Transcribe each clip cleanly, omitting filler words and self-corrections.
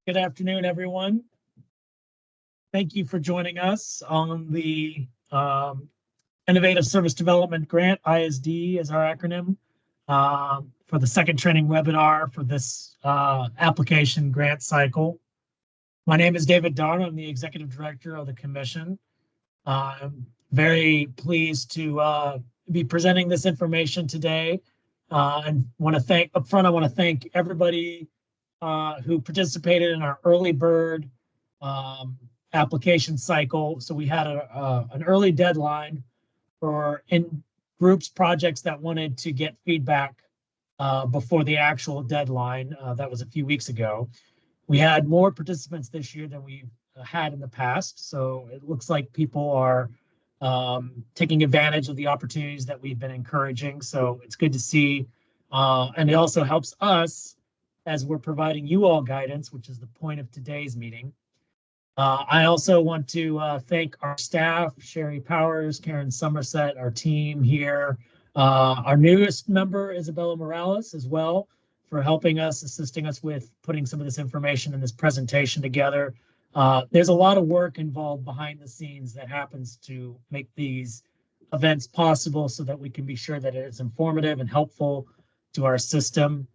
Good afternoon, everyone. Thank you for joining us on the Innovative Service Development Grant, ISD is our acronym, for the second training webinar for this application grant cycle. My name is David Darn. I'm the Executive Director of the Commission. I'm very pleased to be presenting this information today, and want to thank upfront. I want to thank everybody who participated in our early bird application cycle. So we had an early deadline for in groups projects that wanted to get feedback before the actual deadline. That was a few weeks ago. We had more participants this year than we've had in the past. So it looks like people are taking advantage of the opportunities that we've been encouraging. So it's good to see. And it also helps us as we're providing you all guidance, which is the point of today's meeting. I also want to thank our staff, Sherry Powers, Karen Somerset, our team here, our newest member, Isabella Morales, as well, for helping us, assisting us with putting some of this information in this presentation together. There's a lot of work involved behind the scenes that happens to make these events possible so that we can be sure that it is informative and helpful to our system.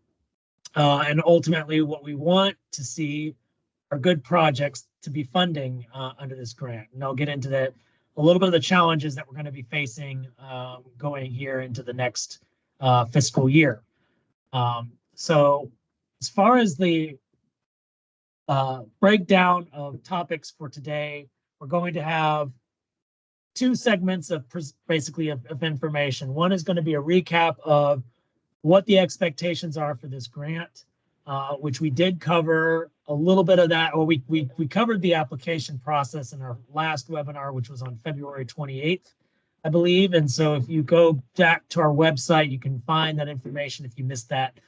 And ultimately, what we want to see are good projects to be funding under this grant. And I'll get into a little bit of the challenges that we're going to be facing going here into the next fiscal year. So as far as the breakdown of topics for today, we're going to have two segments of basically of information. One is going to be a recap of what the expectations are for this grant, which we did cover a little bit of that, or we covered the application process in our last webinar, which was on February 28th, I believe. And so if you go back to our website, you can find that information if you missed that.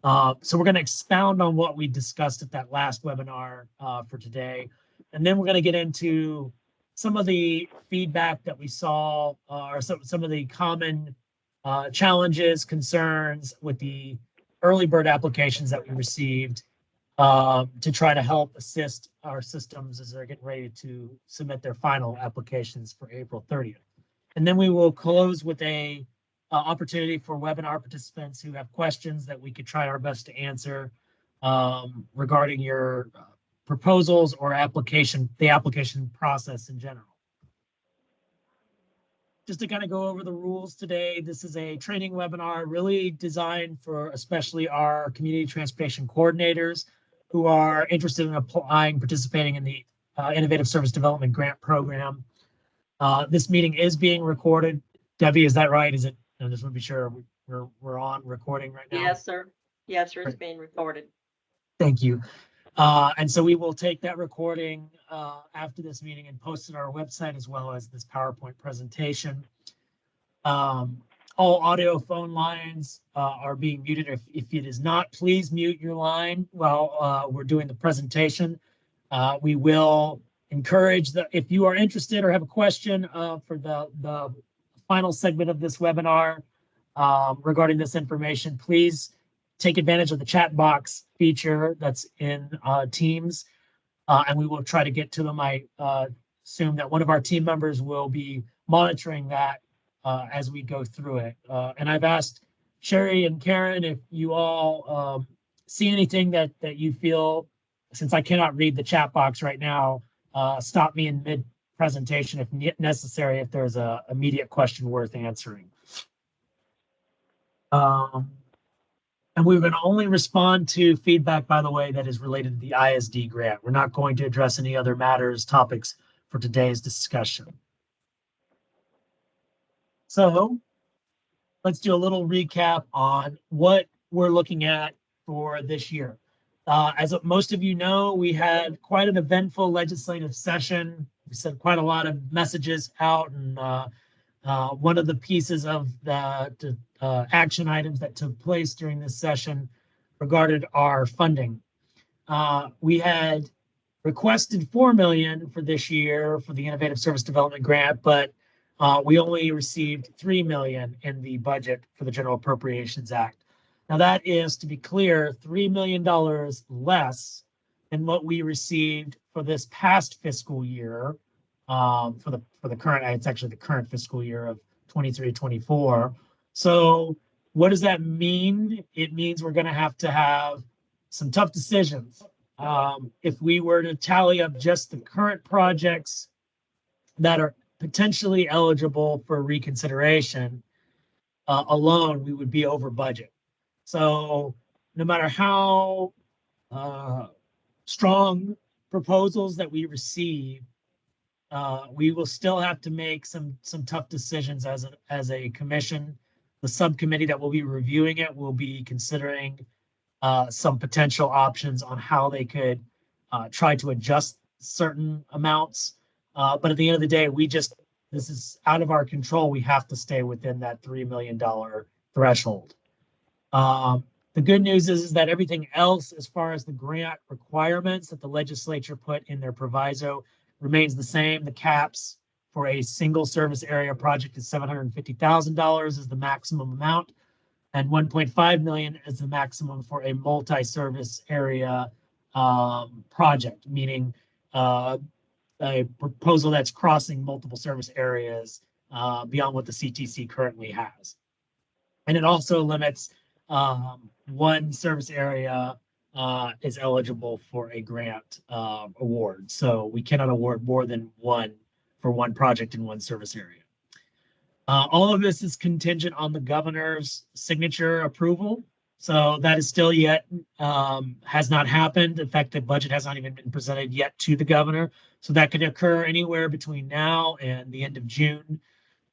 So we're going to expound on what we discussed at that last webinar for today. And then we're going to get into some of the feedback that we saw, or some of the common challenges, concerns with the early bird applications that we received to try to help assist our systems as they're getting ready to submit their final applications for April 30th. And then we will close with a opportunity for webinar participants who have questions that we could try our best to answer regarding your proposals or the application process in general. Just to kind of go over the rules today, this is a training webinar really designed for especially our community transportation coordinators who are interested in participating in the Innovative Service Development Grant Program. This meeting is being recorded. Debbie, is that right? Is it? I just want to be sure we're on recording right now. Yes, sir. Yes, sir. It's being recorded. Thank you. And so we will take that recording after this meeting and post it on our website, as well as this PowerPoint presentation. All audio phone lines are being muted. If it is not, please mute your line while we're doing the presentation. We will encourage that if you are interested or have a question for the final segment of this webinar regarding this information, please take advantage of the chat box feature that's in Teams, and we will try to get to them. I assume that one of our team members will be monitoring that as we go through it. And I've asked Sherry and Karen if you all see anything that you feel, since I cannot read the chat box right now, stop me in mid-presentation if necessary, if there's an immediate question worth answering. And we're going to only respond to feedback, by the way, that is related to the ISD grant. We're not going to address any other topics for today's discussion. So let's do a little recap on what we're looking at for this year. As most of you know, we had quite an eventful legislative session. We sent quite a lot of messages out, and one of the pieces of the action items that took place during this session regarded our funding. We had requested $4 million for this year for the Innovative Service Development Grant, but we only received $3 million in the budget for the General Appropriations Act. Now that is, to be clear, $3 million less than what we received for this past fiscal year. For the current, it's actually the current fiscal year of 23-24. So what does that mean? It means we're going to have some tough decisions. If we were to tally up just the current projects that are potentially eligible for reconsideration alone, we would be over budget. So no matter how strong proposals that we receive, we will still have to make some tough decisions as a commission. The subcommittee that will be reviewing it will be considering some potential options on how they could try to adjust certain amounts. But at the end of the day, this is out of our control. We have to stay within that $3 million threshold. The good news is that everything else, as far as the grant requirements that the legislature put in their proviso, remains the same. The caps for a single service area project is $750,000 is the maximum amount, and 1.5 million is the maximum for a multi-service area project, meaning a proposal that's crossing multiple service areas beyond what the CTC currently has. And it also limits one service area is eligible for a grant award. So we cannot award more than one for one project in one service area. All of this is contingent on the governor's signature approval. So that is still yet has not happened. In fact, the budget has not even been presented yet to the governor. So that could occur anywhere between now and the end of June.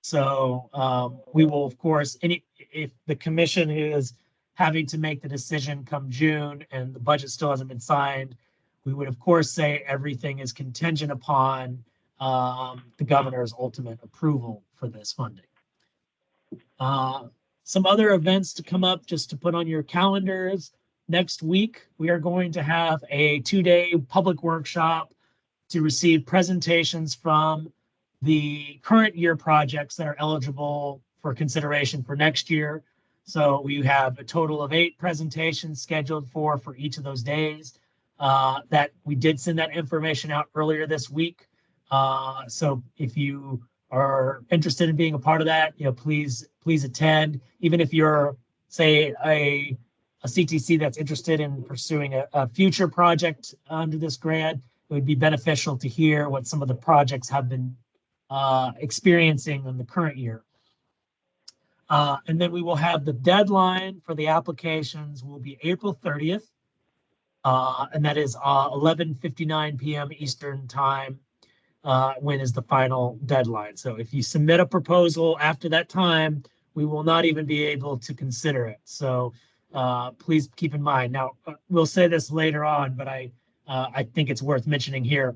So we will, of course, if the commission is having to make the decision come June and the budget still hasn't been signed, we would, of course, say everything is contingent upon the governor's ultimate approval for this funding. Some other events to come up just to put on your calendars. Next week, we are going to have a 2-day public workshop to receive presentations from the current year projects that are eligible for consideration for next year. So we have a total of 8 presentations scheduled for each of those days. That we did send that information out earlier this week. So if you are interested in being a part of that, please attend. Even if you're, say, a CTC that's interested in pursuing a future project under this grant, it would be beneficial to hear what some of the projects have been experiencing in the current year. And then we will have the deadline for the applications will be April 30th. And that is 11:59 p.m. Eastern time. When is the final deadline. So if you submit a proposal after that time, we will not even be able to consider it. So please keep in mind. Now, we'll say this later on, but I think it's worth mentioning here.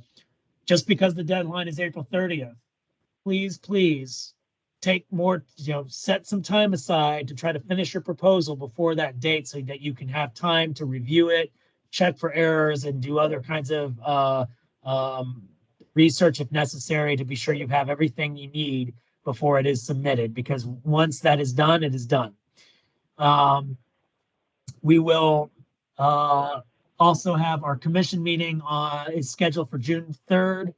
Just because the deadline is April 30th, please take more, set some time aside to try to finish your proposal before that date so that you can have time to review it, check for errors, and do other kinds of research if necessary to be sure you have everything you need before it is submitted, because once that is done, it is done. We will also have our commission meeting is scheduled for June 3rd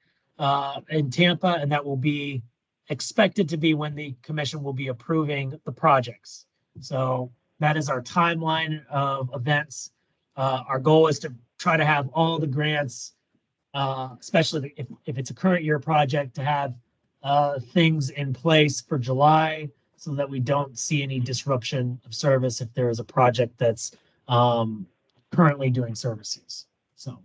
in Tampa, and that will be expected to be when the commission will be approving the projects. So that is our timeline of events. Our goal is to try to have all the grants, especially if it's a current year project, to have things in place for July so that we don't see any disruption of service if there is a project that's currently doing services. So,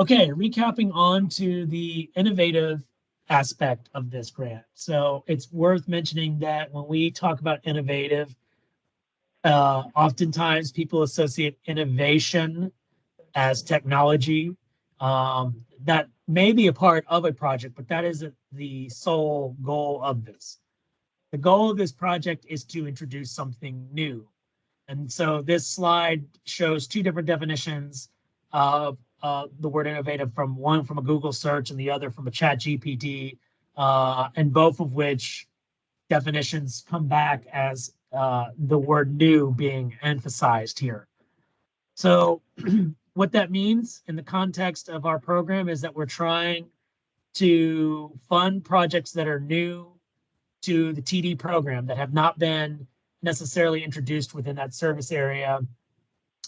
okay, recapping on to the innovative aspect of this grant. So it's worth mentioning that when we talk about innovative, oftentimes people associate innovation as technology. That may be a part of a project, but that isn't the sole goal of this. The goal of this project is to introduce something new. And so this slide shows 2 different definitions of the word innovative, one from a Google search and the other from a ChatGPT, and both of which definitions come back as the word new being emphasized here. So what that means in the context of our program is that we're trying to fund projects that are new to the TD program that have not been necessarily introduced within that service area,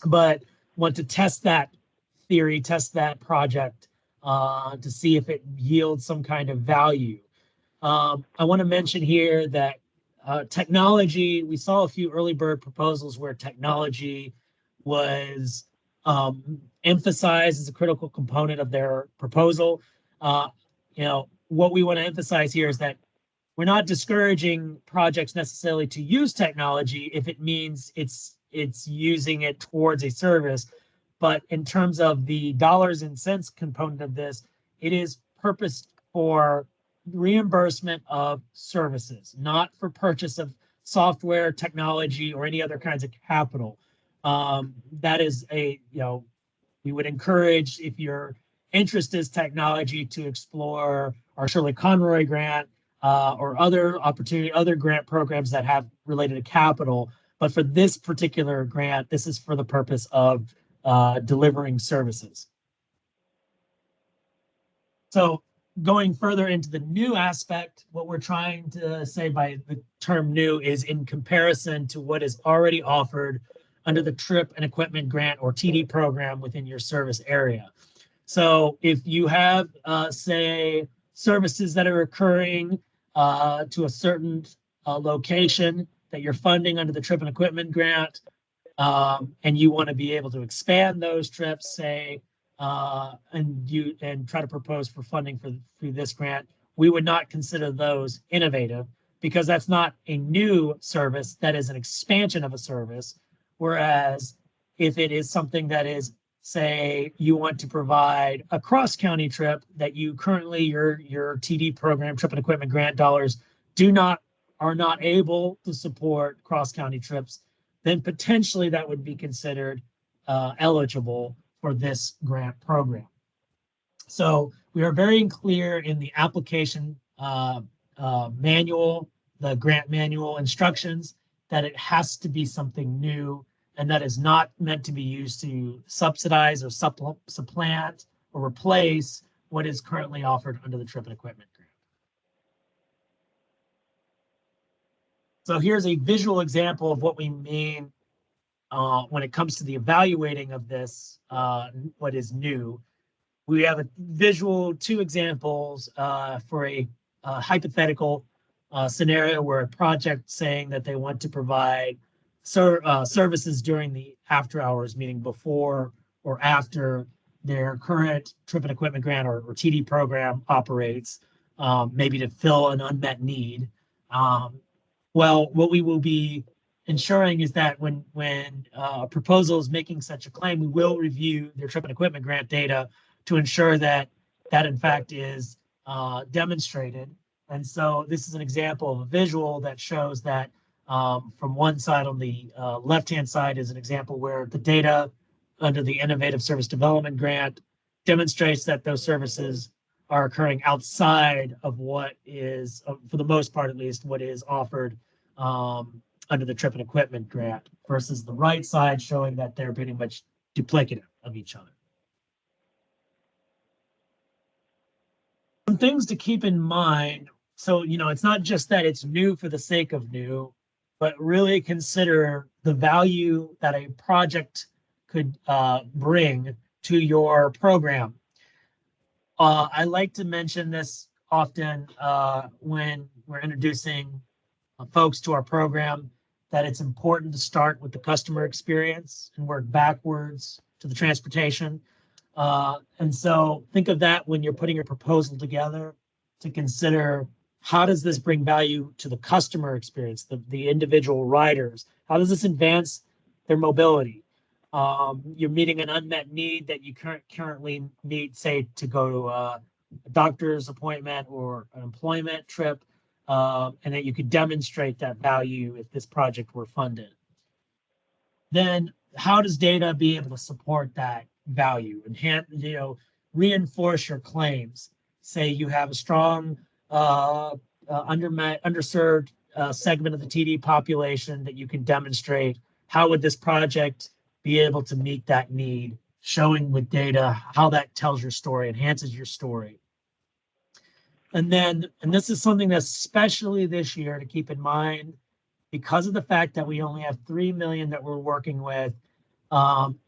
but want to test that theory, test that project to see if it yields some kind of value. I want to mention here that technology, we saw a few early bird proposals where technology was emphasized as a critical component of their proposal. What we want to emphasize here is that we're not discouraging projects necessarily to use technology if it means it's using it towards a service. But in terms of the dollars and cents component of this, it is purposed for reimbursement of services, not for purchase of software, technology, or any other kinds of capital. That is we would encourage, if your interest is technology, to explore our Shirley Conroy grant or other grant programs that have related to capital. But for this particular grant, this is for the purpose of delivering services. So going further into the new aspect, what we're trying to say by the term new is in comparison to what is already offered under the Trip and Equipment Grant or TD program within your service area. So if you have, say, services that are occurring to a certain location that you're funding under the Trip and Equipment Grant, and you want to be able to expand those trips, say, and try to propose for funding through this grant, we would not consider those innovative because that's not a new service, that is an expansion of a service. Whereas if it is something that is, say, you want to provide a cross-county trip that you currently, your TD program, Trip and Equipment Grant dollars, are not able to support cross-county trips, then potentially that would be considered eligible for this grant program. So we are very clear in the application manual, the grant manual instructions, that it has to be something new and that is not meant to be used to subsidize or supplant or replace what is currently offered under the Trip and Equipment Grant. So here's a visual example of what we mean when it comes to the evaluating of this, what is new. We have a visual, two examples for a hypothetical scenario where a project saying that they want to provide services during the after hours, meaning before or after their current Trip and Equipment Grant or TD program operates, maybe to fill an unmet need. Well, what we will be ensuring is that when a proposal is making such a claim, we will review their Trip and Equipment Grant data to ensure that that in fact is demonstrated. And so this is an example of a visual that shows that from one side, on the left-hand side, is an example where the data under the Innovative Service Development Grant demonstrates that those services are occurring outside of what is, for the most part at least, what is offered under the Trip and Equipment Grant, versus the right side showing that they're pretty much duplicative of each other. Some things to keep in mind. So, it's not just that it's new for the sake of new, but really consider the value that a project could bring to your program. I like to mention this often when we're introducing folks to our program, that it's important to start with the customer experience and work backwards to the transportation. And so think of that when you're putting your proposal together, to consider, how does this bring value to the customer experience, the individual riders? How does this advance their mobility? You're meeting an unmet need that you currently need, say, to go to a doctor's appointment or an employment trip, and that you could demonstrate that value if this project were funded. Then how does data be able to support that value and reinforce your claims? Say you have a strong underserved segment of the TD population that you can demonstrate. How would this project be able to meet that need showing with data how that tells your story, enhances your story. And this is something that's especially this year to keep in mind, because of the fact that we only have 3 million that we're working with,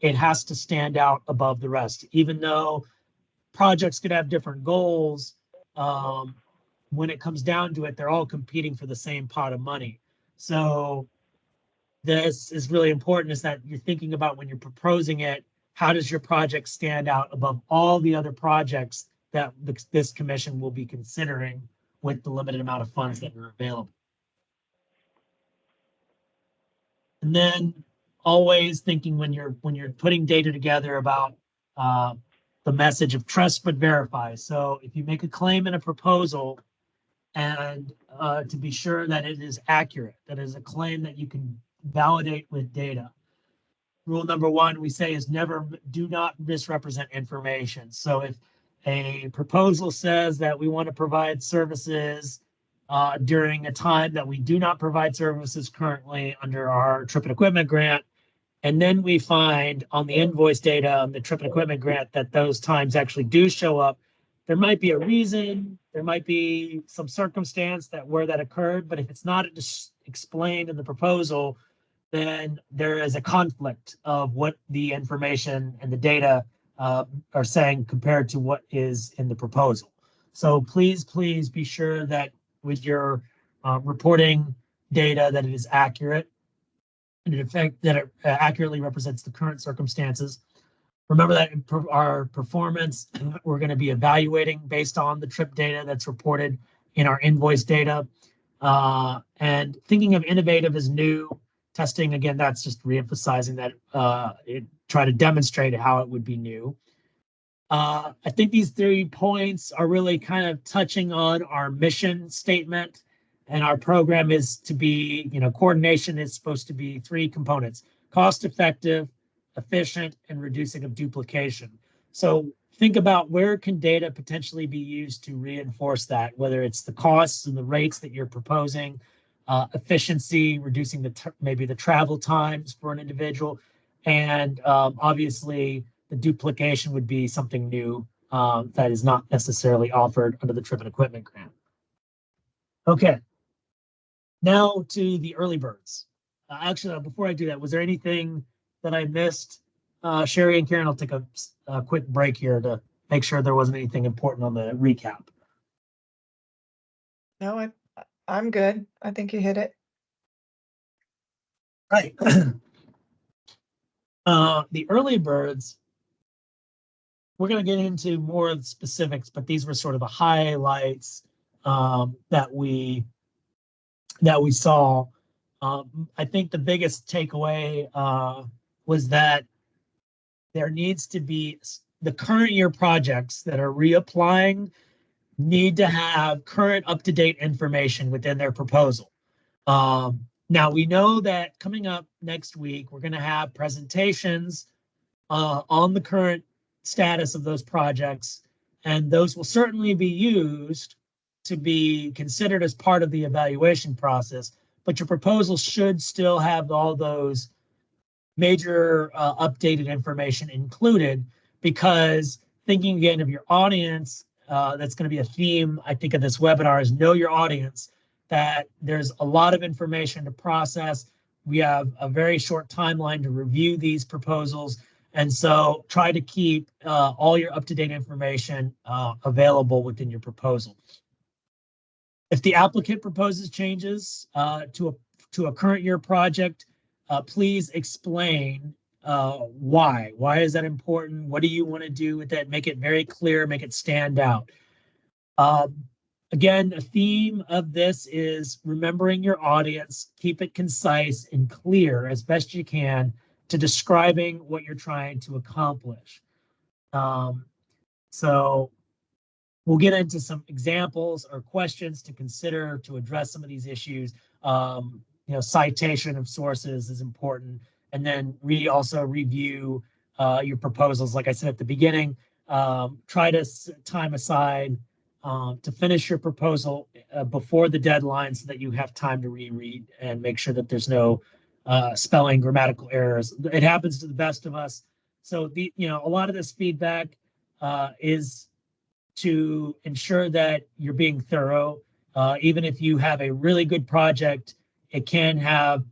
it has to stand out above the rest. Even though projects could have different goals, when it comes down to it, they're all competing for the same pot of money. So this is really important, is that you're thinking about when you're proposing it, how does your project stand out above all the other projects that this commission will be considering with the limited amount of funds that are available. And then always thinking when you're putting data together about the message of trust but verify. So if you make a claim in a proposal, and to be sure that it is accurate, that is a claim that you can validate with data. Rule number 1 we say is do not misrepresent information. So if a proposal says that we want to provide services during a time that we do not provide services currently under our trip and equipment grant, and then we find on the invoice data on the trip and equipment grant that those times actually do show up, there might be a reason, there might be some circumstance where that occurred, but if it's not explained in the proposal, then there is a conflict of what the information and the data are saying compared to what is in the proposal. So please be sure that with your reporting data that it is accurate, and in fact that it accurately represents the current circumstances. Remember that our performance, we're going to be evaluating based on the trip data that's reported in our invoice data. And thinking of innovative as new, testing, again, that's just reemphasizing that try to demonstrate how it would be new. I think these 3 points are really kind of touching on our mission statement, and our program is to be, coordination is supposed to be 3 components: cost effective, efficient, and reducing of duplication. So think about where can data potentially be used to reinforce that, whether it's the costs and the rates that you're proposing, efficiency, reducing maybe the travel times for an individual, and obviously the duplication would be something new that is not necessarily offered under the trip and equipment grant. Okay, now to the early birds. Actually, before I do that, was there anything that I missed? Sherry and Karen, I'll take a quick break here to make sure there wasn't anything important on the recap. No, I'm good. I think you hit it. Right. The early birds, we're going to get into more of the specifics, but these were sort of the highlights that we saw. I think the biggest takeaway was that there needs to be the current year projects that are reapplying need to have current up-to-date information within their proposal. Now we know that coming up next week, we're going to have presentations on the current status of those projects, and those will certainly be used to be considered as part of the evaluation process, but your proposal should still have all those major updated information included, because thinking again of your audience, that's going to be a theme, I think, of this webinar, is know your audience, that there's a lot of information to process. We have a very short timeline to review these proposals, and so try to keep all your up-to-date information available within your proposal. If the applicant proposes changes to a current year project, please explain why. Why is that important? What do you want to do with it? Make it very clear, make it stand out. Again, a theme of this is remembering your audience, keep it concise and clear as best you can to describing what you're trying to accomplish. So we'll get into some examples or questions to consider to address some of these issues. Citation of sources is important. And then also review your proposals. Like I said at the beginning, try to time aside to finish your proposal before the deadline so that you have time to reread and make sure that there's no spelling, grammatical errors. It happens to the best of us. So a lot of this feedback is to ensure that you're being thorough. Even if you have a really good project, it can have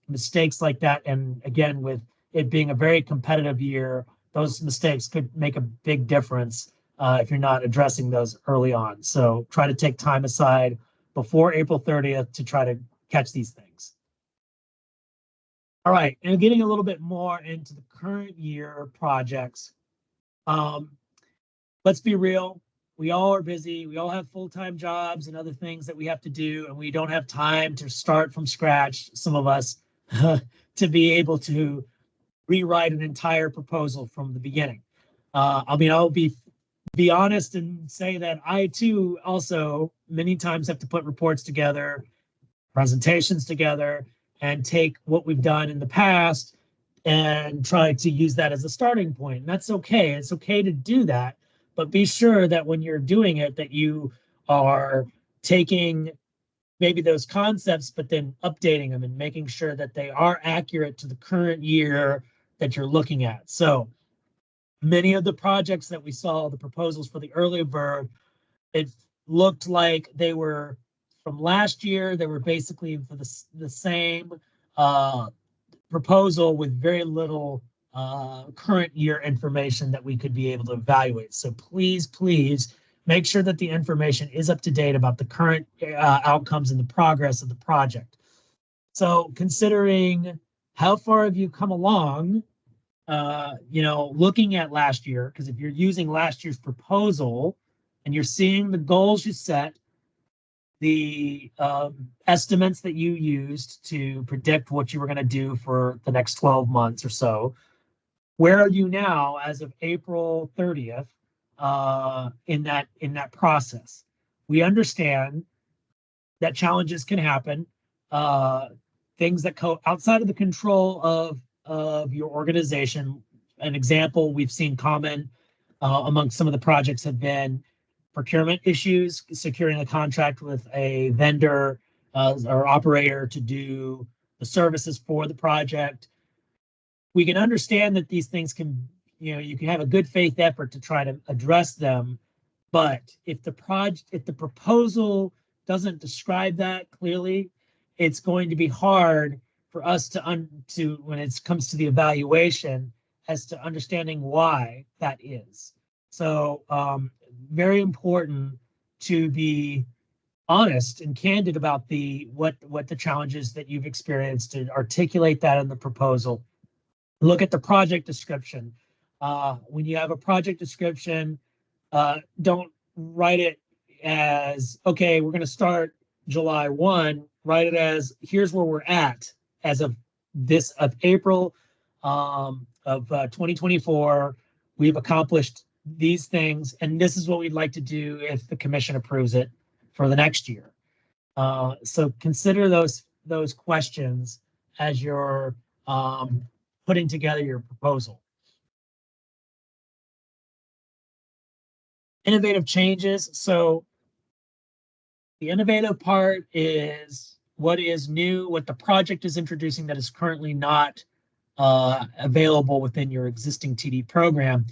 mistakes like that. And again, with it being a very competitive year, those mistakes could make a big difference if you're not addressing those early on. So try to take time aside before April 30th to try to catch these things. All right, and getting a little bit more into the current year projects. Let's be real. We all are busy. We all have full-time jobs and other things that we have to do, and we don't have time to start from scratch, some of us, to be able to rewrite an entire proposal from the beginning. I'll be honest and say that I too also many times have to put reports together, presentations together, and take what we've done in the past and try to use that as a starting point. And that's okay. It's okay to do that, but be sure that when you're doing it, that you are taking maybe those concepts, but then updating them and making sure that they are accurate to the current year that you're looking at. So many of the projects that we saw, the proposals for the early bird, it looked like they were from last year. They were basically for the same proposal with very little current year information that we could be able to evaluate. So please make sure that the information is up to date about the current outcomes and the progress of the project. So considering how far have you come along, looking at last year, because if you're using last year's proposal and you're seeing the goals you set, the estimates that you used to predict what you were going to do for the next 12 months or so, where are you now as of April 30th in that process? We understand that challenges can happen, things that go outside of the control of your organization. An example we've seen common among some of the projects have been procurement issues, securing a contract with a vendor or operator to do the services for the project. We can understand that these things can, you can have a good faith effort to try to address them, but if the proposal doesn't describe that clearly, it's going to be hard for us to when it comes to the evaluation as to understanding why that is. So very important to be honest and candid about what the challenges that you've experienced and articulate that in the proposal. Look at the project description. When you have a project description, don't write it as, okay, we're going to start July 1. Write it as, here's where we're at as of April of 2024. We've accomplished these things, and this is what we'd like to do if the commission approves it for the next year. So consider those questions as you're putting together your proposal. Innovative changes. So the innovative part is what is new, what the project is introducing that is currently not available within your existing TD program.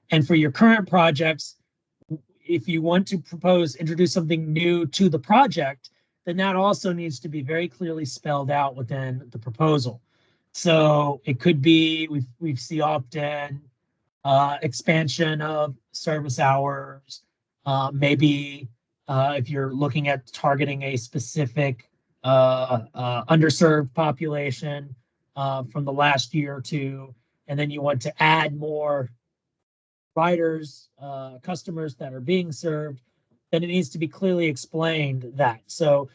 And for your current projects, if you want to introduce something new to the project, then that also needs to be very clearly spelled out within the proposal. So it could be, we see often expansion of service hours, maybe if you're looking at targeting a specific underserved population from the last year or two, and then you want to add more riders, customers that are being served, then it needs to be clearly explained that. So,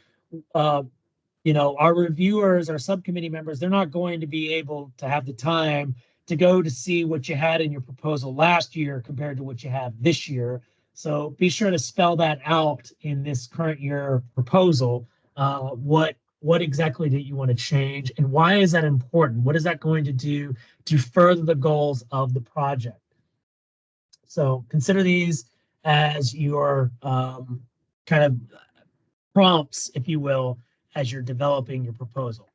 our reviewers, our subcommittee members, they're not going to be able to have the time to go to see what you had in your proposal last year compared to what you have this year. So be sure to spell that out in this current year proposal. What exactly do you want to change, and why is that important? What is that going to do to further the goals of the project? So consider these as your kind of prompts, if you will, as you're developing your proposal.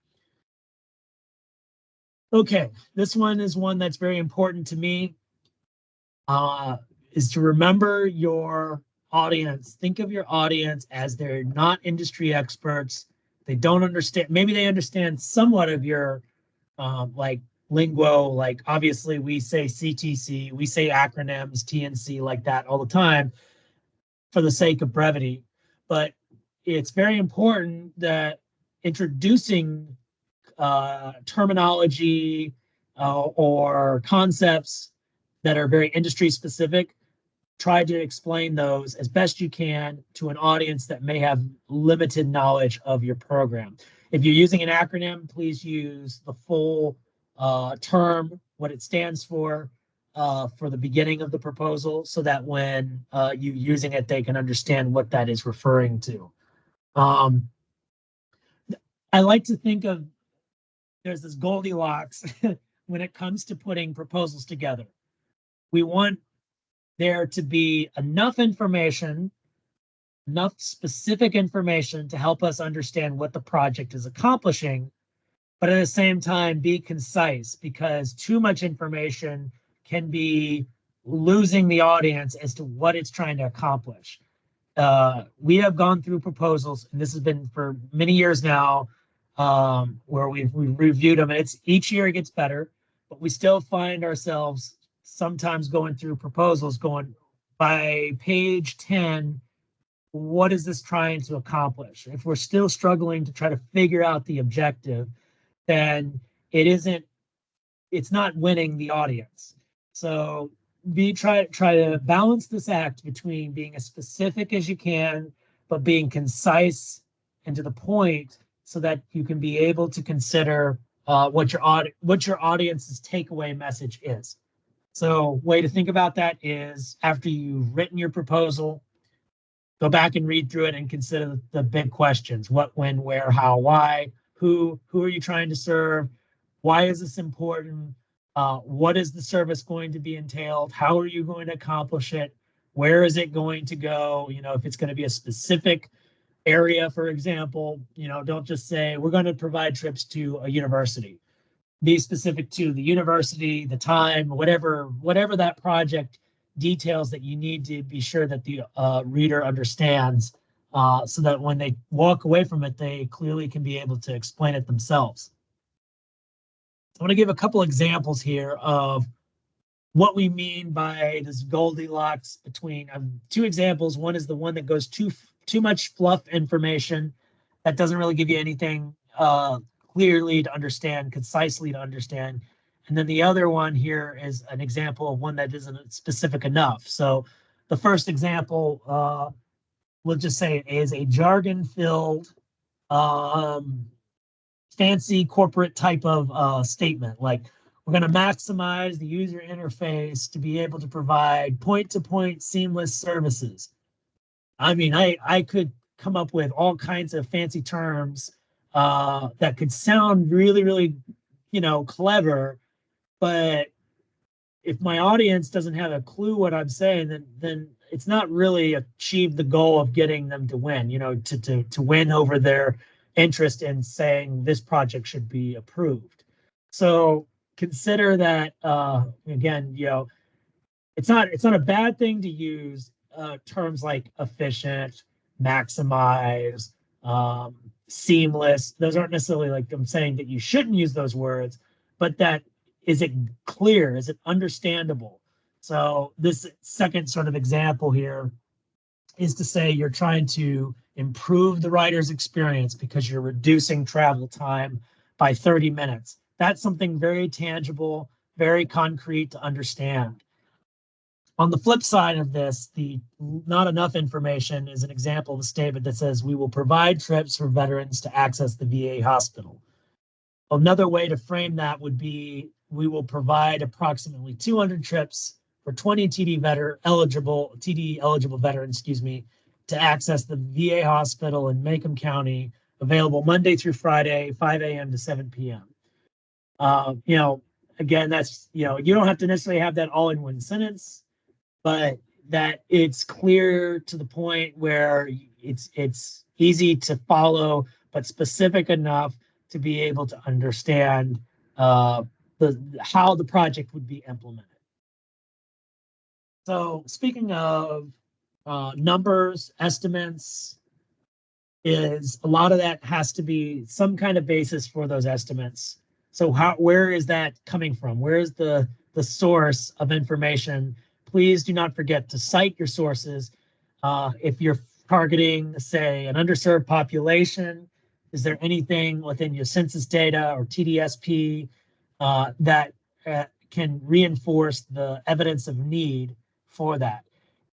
Okay, this one is one that's very important to me, is to remember your audience. Think of your audience as they're not industry experts. They don't understand, maybe they understand somewhat of your like lingo, like obviously we say CTC, we say acronyms, TNC like that all the time for the sake of brevity. But it's very important that introducing terminology or concepts that are very industry specific, try to explain those as best you can to an audience that may have limited knowledge of your program. If you're using an acronym, please use the full term, what it stands for the beginning of the proposal, so that when you're using it, they can understand what that is referring to. I like to think of, there's this Goldilocks when it comes to putting proposals together. We want there to be enough information, enough specific information to help us understand what the project is accomplishing, but at the same time be concise, because too much information can be losing the audience as to what it's trying to accomplish. We have gone through proposals, and this has been for many years now, where we've reviewed them, and it's each year it gets better, but we still find ourselves sometimes going through proposals going, by page 10, what is this trying to accomplish? If we're still struggling to try to figure out the objective, then it's not winning the audience. So try to balance this act between being as specific as you can, but being concise and to the point, so that you can be able to consider what your audience's takeaway message is. So way to think about that is, after you've written your proposal, go back and read through it and consider the big questions: what, when, where, how, why, who are you trying to serve? Why is this important? What is the service going to be entailed? How are you going to accomplish it? Where is it going to go? You know, if it's going to be a specific area, for example, you know, don't just say we're going to provide trips to a university. Be specific to the university, the time, whatever that project details that you need to be sure that the reader understands, so that when they walk away from it, they clearly can be able to explain it themselves. I want to give a couple examples here of what we mean by this Goldilocks between two examples. One is the one that goes too much fluff information that doesn't really give you anything clearly to understand, concisely to understand. And then the other one here is an example of one that isn't specific enough. So the first example, we'll just say, is a jargon-filled, fancy corporate type of statement, like, we're going to maximize the user interface to be able to provide point-to-point seamless services. I mean, I could come up with all kinds of fancy terms that could sound really, really, clever, but if my audience doesn't have a clue what I'm saying, then it's not really achieved the goal of getting them to win, to win over their interest in saying this project should be approved. So consider that, again, it's not a bad thing to use terms like efficient, maximize, seamless. Those aren't necessarily, like, I'm saying that you shouldn't use those words, but that, is it clear? Is it understandable? So this second sort of example here is to say you're trying to improve the writer's experience because you're reducing travel time by 30 minutes. That's something very tangible, very concrete to understand. On the flip side of this, the not enough information is an example of a statement that says, we will provide trips for veterans to access the VA hospital. Another way to frame that would be, we will provide approximately 200 trips for 20 TD eligible veterans, to access the VA hospital in Macomb County, available Monday through Friday, 5 a.m. to 7 p.m. Again, that's, you don't have to necessarily have that all in one sentence, but that it's clear to the point where it's easy to follow, but specific enough to be able to understand how the project would be implemented. So speaking of numbers, estimates, is a lot of that has to be some kind of basis for those estimates. So where is that coming from? Where is the source of information? Please do not forget to cite your sources. If you're targeting, say, an underserved population, is there anything within your census data or TDSP that can reinforce the evidence of need for that?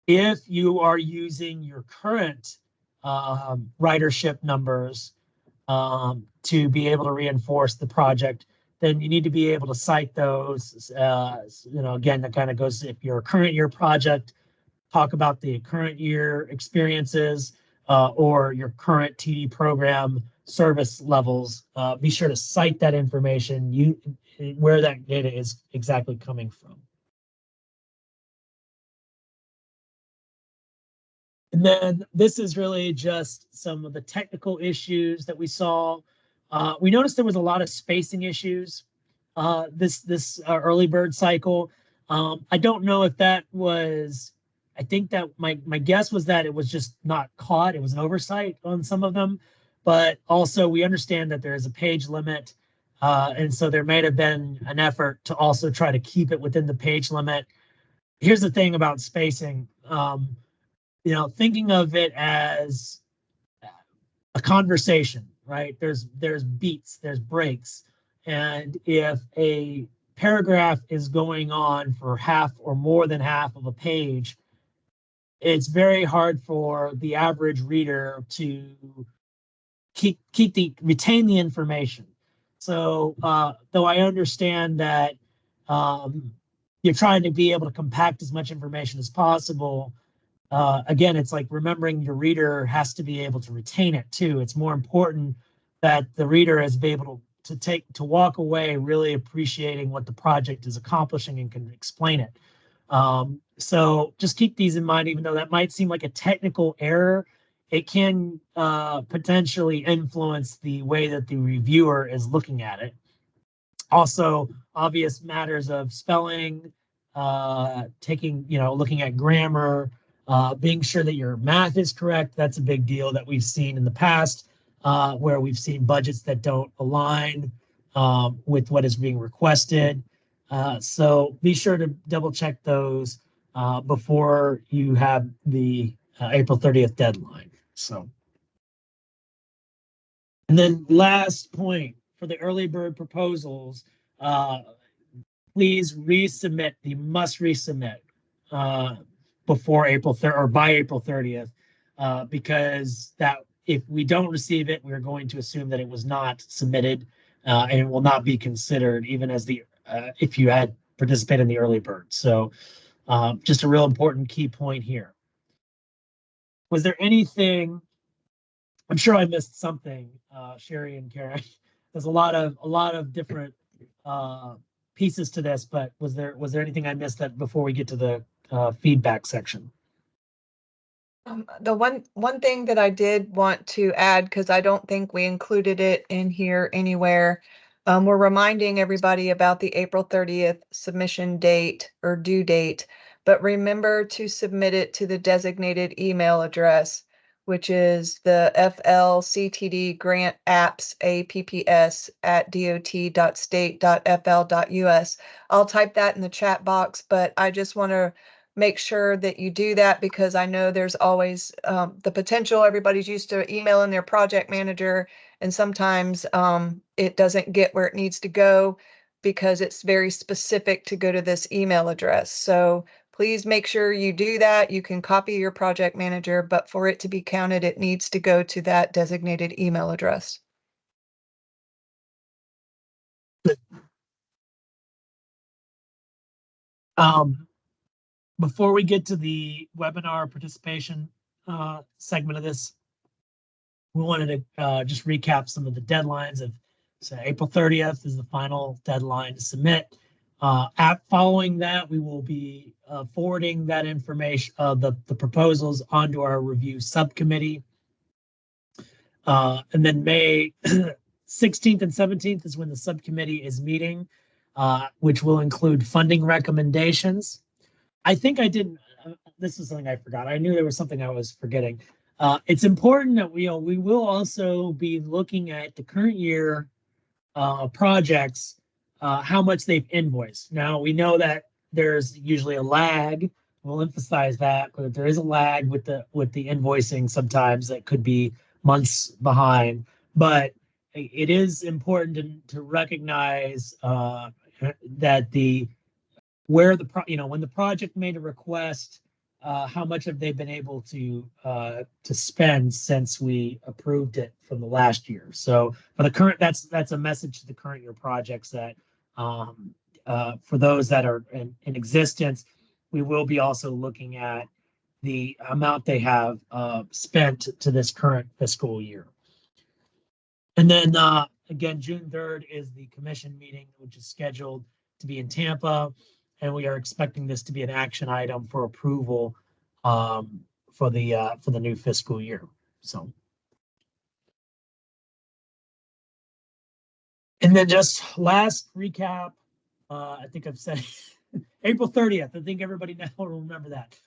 If you are using your current ridership numbers to be able to reinforce the project, then you need to be able to cite those. Again, that kind of goes, if you're a current year project, talk about the current year experiences or your current TD program service levels. Be sure to cite that information, where that data is exactly coming from. And then this is really just some of the technical issues that we saw. We noticed there was a lot of spacing issues this early bird cycle. I don't know if that was, I think that my guess was that it was just not caught. It was an oversight on some of them. But also we understand that there is a page limit. And so there may have been an effort to also try to keep it within the page limit. Here's the thing about spacing. Thinking of it as a conversation, right? There's beats, there's breaks. And if a paragraph is going on for half or more than half of a page, it's very hard for the average reader to retain the information. So though I understand that you're trying to be able to compact as much information as possible, again, it's like remembering your reader has to be able to retain it too. It's more important that the reader is able to walk away really appreciating what the project is accomplishing and can explain it. So just keep these in mind, even though that might seem like a technical error, it can potentially influence the way that the reviewer is looking at it. Also, obvious matters of spelling, looking at grammar, being sure that your math is correct. That's a big deal that we've seen in the past, where we've seen budgets that don't align with what is being requested. So be sure to double check those before you have the April 30th deadline. So, and then last point for the early bird proposals, please resubmit. You must resubmit before April 3rd or by April 30th, because that if we don't receive it, we're going to assume that it was not submitted and it will not be considered even as if you had participated in the early bird. So just a real important key point here. Was there anything? I'm sure I missed something, Sherry and Karen. There's a lot of different pieces to this, but was there anything I missed that before we get to the feedback section? The one thing that I did want to add, because I don't think we included it in here anywhere, we're reminding everybody about the April 30th submission date or due date, but remember to submit it to the designated email address, which is the FLCTD grant apps apps@dot.state.fl.us. I'll type that in the chat box, but I just want to make sure that you do that, because I know there's always the potential. Everybody's used to emailing their project manager, and sometimes it doesn't get where it needs to go because it's very specific to go to this email address. So please make sure you do that. You can copy your project manager, but for it to be counted, it needs to go to that designated email address. Before we get to the webinar participation segment of this, we wanted to just recap some of the deadlines of, so April 30th is the final deadline to submit. Following that, we will be forwarding that information, the proposals onto our review subcommittee. And then May 16th and 17th is when the subcommittee is meeting. which will include funding recommendations. I think I didn't, this is something I forgot. I knew there was something I was forgetting. It's important that we will also be looking at the current year projects, how much they've invoiced. Now, we know that there's usually a lag. We'll emphasize that, but there is a lag with the invoicing sometimes that could be months behind. But it is important to recognize that when the project made a request, how much have they been able to spend since we approved it from the last year. So for the current, that's a message to the current year projects that for those that are in existence, we will be also looking at the amount they have spent to this current fiscal year. And then again, June 3rd is the commission meeting, which is scheduled to be in Tampa. And we are expecting this to be an action item for approval for the new fiscal year. So, and then just last recap, I think I've said April 30th. I think everybody now will remember that.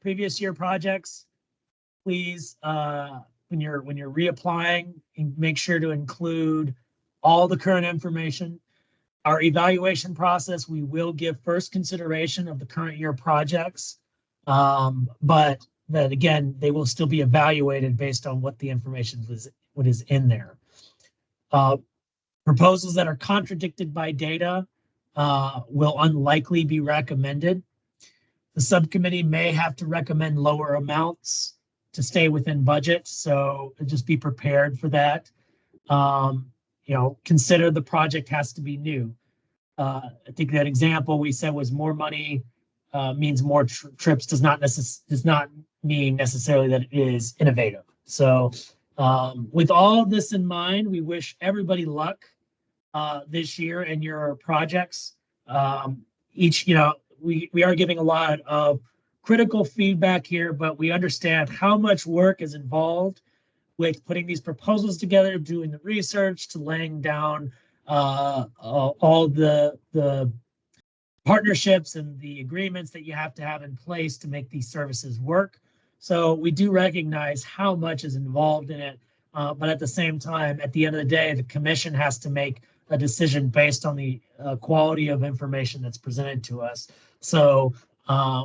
Previous year projects, please, when you're reapplying, make sure to include all the current information. Our evaluation process, we will give first consideration of the current year projects, but that again, they will still be evaluated based on what the information what is in there. Proposals that are contradicted by data will unlikely be recommended. The subcommittee may have to recommend lower amounts to stay within budget, so just be prepared for that. Consider the project has to be new. I think that example we said was more money means more trips does not mean necessarily that it is innovative. So with all of this in mind, we wish everybody luck this year in your projects. We are giving a lot of critical feedback here, but we understand how much work is involved with putting these proposals together, doing the research, to laying down all the partnerships and the agreements that you have to have in place to make these services work. So we do recognize how much is involved in it, but at the same time, at the end of the day, the commission has to make a decision based on the quality of information that's presented to us. So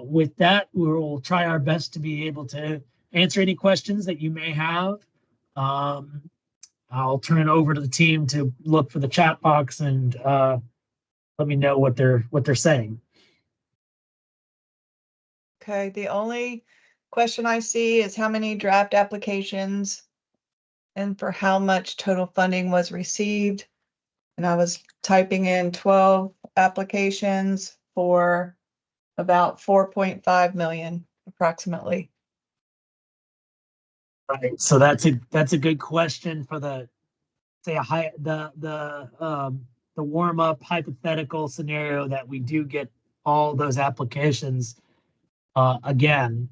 with that, we will try our best to be able to answer any questions that you may have. I'll turn it over to the team to look for the chat box and let me know what they're saying. Okay, the only question I see is how many draft applications and for how much total funding was received. And I was typing in 12 applications for about 4.5 million approximately. Right. So that's a good question for the warm up hypothetical scenario that we do get all those applications again.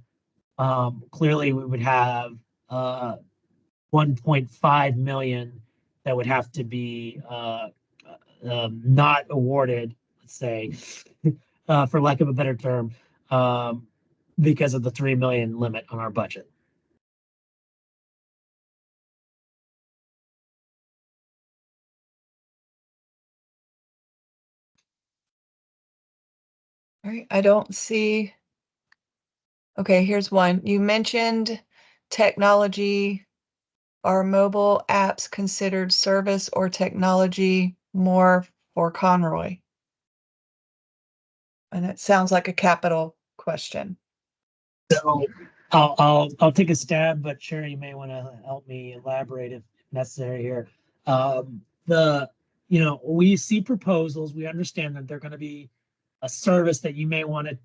Clearly we would have 1.5 million that would have to be not awarded, let's say, for lack of a better term, because of the 3 million limit on our budget. All right, I don't see. Okay, here's one. You mentioned technology. Are mobile apps considered service or technology more for Conroy? And it sounds like a capital question. So I'll take a stab, but Sherry, you may want to help me elaborate if necessary here. We see proposals. We understand that they're going to be a service that you may want to,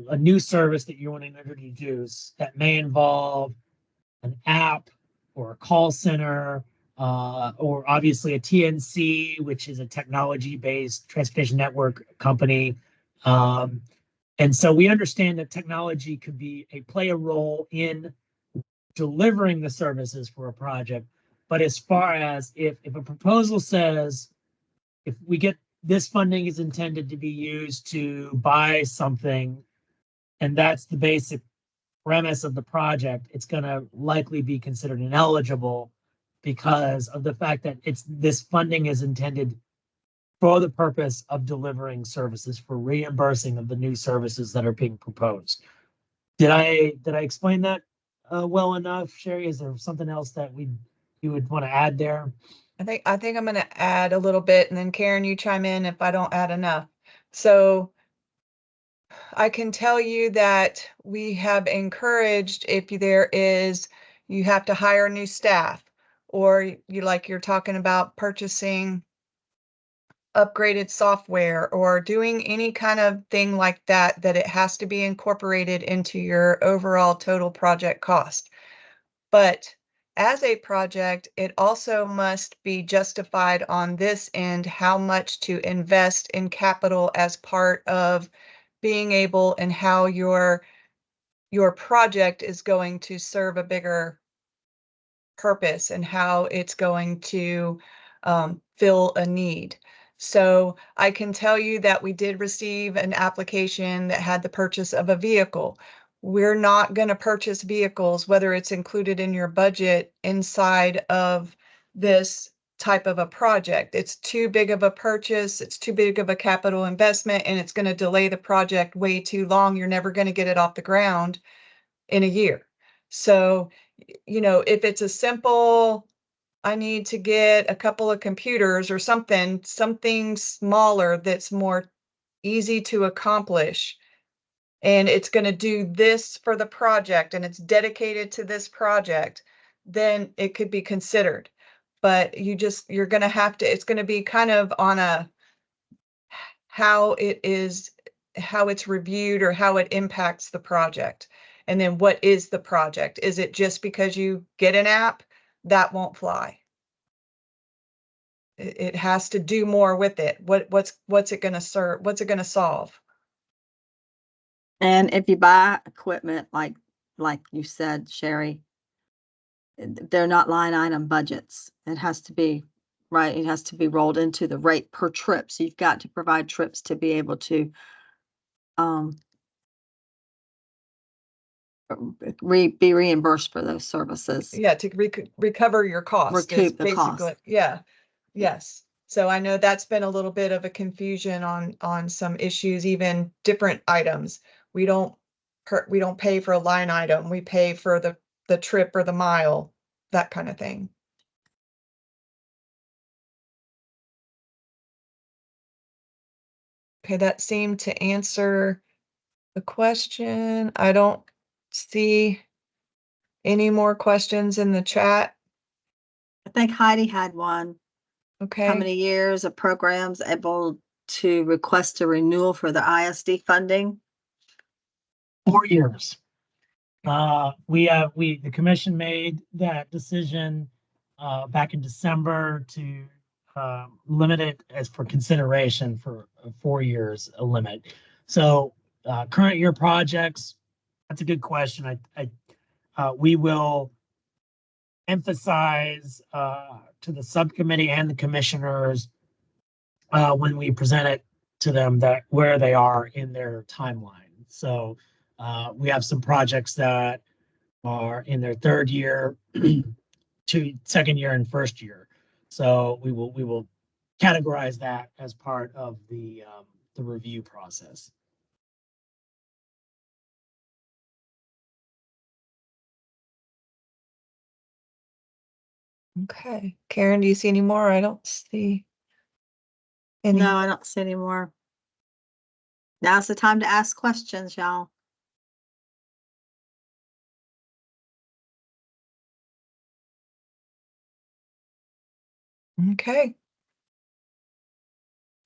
a new service that you want to introduce that may involve an app or a call center, or obviously a TNC, which is a technology-based transportation network company. And so we understand that technology could play a role in delivering the services for a project. But as far as if a proposal says, if we get this funding is intended to be used to buy something, and that's the basic premise of the project, it's going to likely be considered ineligible because of the fact that this funding is intended for the purpose of delivering services, for reimbursing of the new services that are being proposed. Did I explain that well enough, Sherry? Is there something else that you would want to add there? I think I'm going to add a little bit, and then Karen, you chime in if I don't add enough. So I can tell you that we have encouraged, if you have to hire new staff, or you're talking about purchasing upgraded software or doing any kind of thing like that, that it has to be incorporated into your overall total project cost. But as a project, it also must be justified on this end how much to invest in capital as part of being able, and how your project is going to serve a bigger purpose, and how it's going to fill a need. So I can tell you that we did receive an application that had the purchase of a vehicle. We're not going to purchase vehicles, whether it's included in your budget, inside of this type of a project. It's too big of a purchase, it's too big of a capital investment, and it's going to delay the project way too long. You're never going to get it off the ground in a year. So, if it's a simple, I need to get a couple of computers or something smaller that's more easy to accomplish, and it's going to do this for the project, and it's dedicated to this project, then it could be considered. But you're going to have to, it's going to be kind of on a how it's reviewed, or how it impacts the project. And then what is the project? Is it just because you get an app? That won't fly. It has to do more with it. What's it going to serve? What's it going to solve? And if you buy equipment, like you said, Sherry, they're not line item budgets. It has to be, right, it has to be rolled into the rate per trip. So you've got to provide trips to be able to be reimbursed for those services. Yeah, to recover your cost. Recoup the cost. Yeah. Yes. So I know that's been a little bit of a confusion on some issues, even different items. We don't pay for a line item. We pay for the trip or the mile, that kind of thing. Okay, that seemed to answer the question. I don't see any more questions in the chat. I think Heidi had one. Okay. How many years of programs able to request a renewal for the ISD funding? 4 years. The commission made that decision back in December to limit it as for consideration for 4 years, a limit. So current year projects, that's a good question. We will emphasize to the subcommittee and the commissioners when we present it to them that where they are in their timeline. So we have some projects that are in their third year, to second year, and first year. So we will categorize that as part of the review process. Okay. Karen, do you see any more? I don't see any. No, I don't see any more. Now's the time to ask questions, y'all. Okay.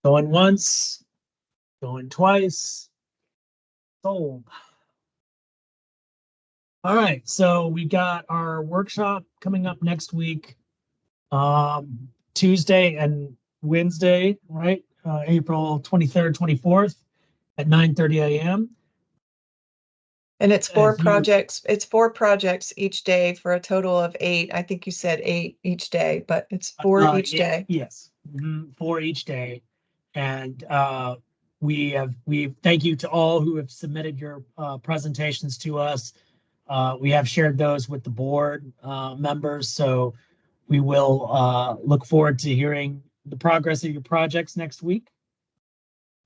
Going once, going twice, sold. All right, so we got our workshop coming up next week, Tuesday and Wednesday, right? April 23rd, 24th at 9:30 a.m. And it's 4 As you- projects. It's 4 projects each day for a total of 8. I think you said 8 each day, but it's 4 each day. Yes, 4 each day. And we thank you to all who have submitted your presentations to us. We have shared those with the board members, so we will look forward to hearing the progress of your projects next week.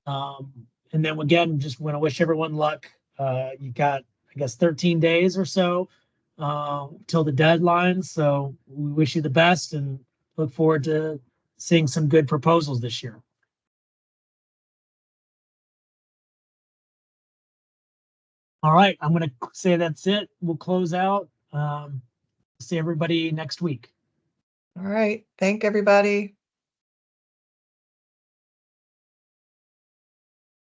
And then again, just want to wish everyone luck. You've got, I guess, 13 days or so till the deadline. So we wish you the best and look forward to seeing some good proposals this year. All right, I'm going to say that's it. We'll close out. See everybody next week. All right. Thank everybody.